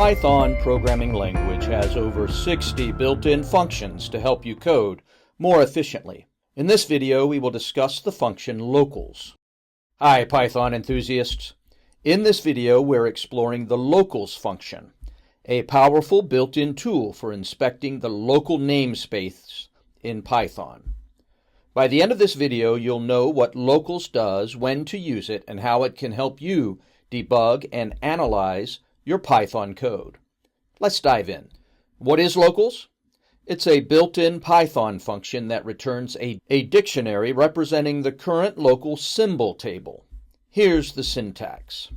Python programming language has over 60 built-in functions to help you code more efficiently. In this video, we will discuss the function locals. Hi, Python enthusiasts. In this video, we're exploring the locals function, a powerful built-in tool for inspecting the local namespace in Python. By the end of this video, you'll know what locals does, when to use it, and how it can help you debug and analyze your Python code. Let's dive in. What is locals? It's a built-in Python function that returns a dictionary representing the current local symbol table. Here's the syntax.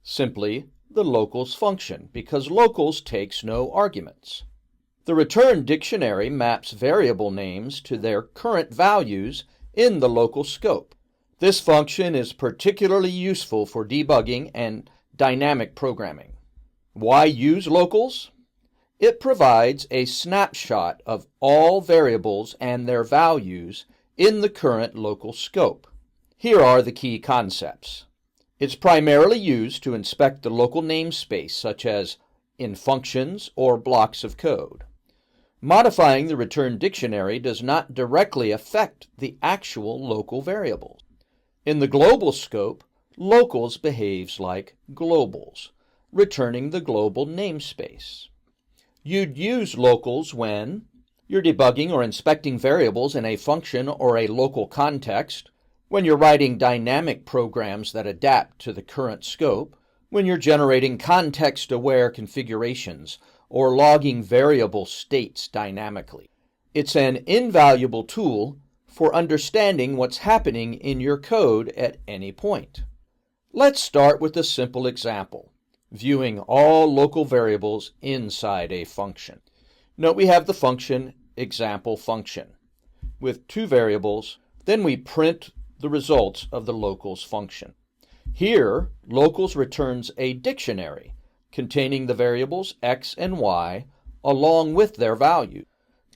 Simply the locals function, because locals takes no arguments. The return dictionary maps variable names to their current values in the local scope. This function is particularly useful for debugging and dynamic programming. Why use locals? It provides a snapshot of all variables and their values in the current local scope. Here are the key concepts. It's primarily used to inspect the local namespace, such as in functions or blocks of code. Modifying the return dictionary does not directly affect the actual local variable. In the global scope, locals behaves like globals, returning the global namespace. You'd use locals when you're debugging or inspecting variables in a function or a local context, when you're writing dynamic programs that adapt to the current scope, when you're generating context-aware configurations, or logging variable states dynamically. It's an invaluable tool for understanding what's happening in your code at any point. Let's start with a simple example, viewing all local variables inside a function. Note we have the function example function with two variables, then we print the results of the locals function. Here, locals returns a dictionary containing the variables x and y along with their value.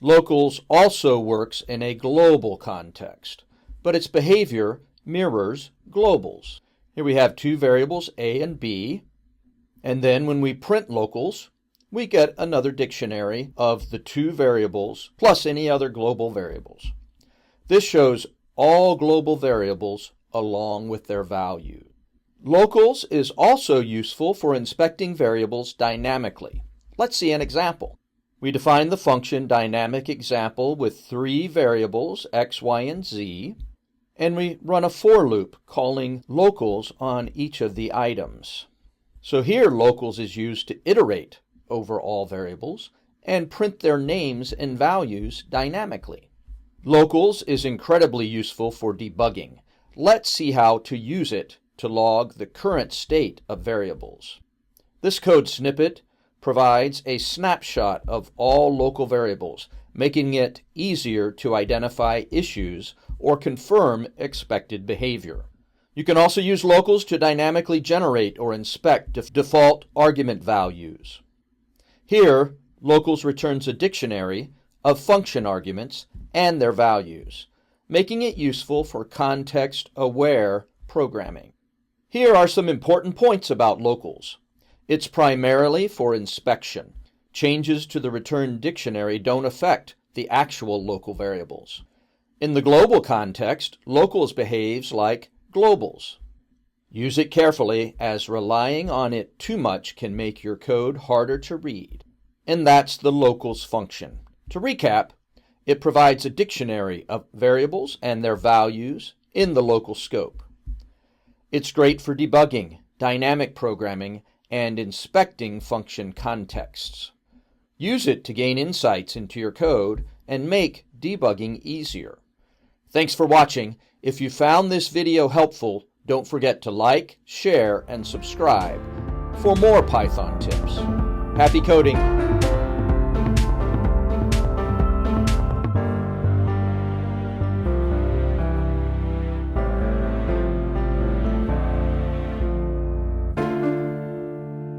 Locals also works in a global context, but its behavior mirrors globals. Here we have two variables a and b, and then when we print locals, we get another dictionary of the two variables plus any other global variables. This shows all global variables along with their value. Locals is also useful for inspecting variables dynamically. Let's see an example. We define the function dynamic example with three variables, x, y, and z, and we run a for loop calling locals on each of the items. So here locals is used to iterate over all variables and print their names and values dynamically. Locals is incredibly useful for debugging. Let's see how to use it to log the current state of variables. This code snippet provides a snapshot of all local variables, making it easier to identify issues or confirm expected behavior. You can also use locals to dynamically generate or inspect default argument values. Here, locals returns a dictionary of function arguments and their values, making it useful for context-aware programming. Here are some important points about locals. It's primarily for inspection. Changes to the return dictionary don't affect the actual local variables. In the global context, locals behaves like globals. Use it carefully, as relying on it too much can make your code harder to read. And that's the locals function. To recap, it provides a dictionary of variables and their values in the local scope. It's great for debugging, dynamic programming, and inspecting function contexts. Use it to gain insights into your code and make debugging easier. Thanks for watching. If you found this video helpful, don't forget to like, share, and subscribe for more Python tips. Happy coding!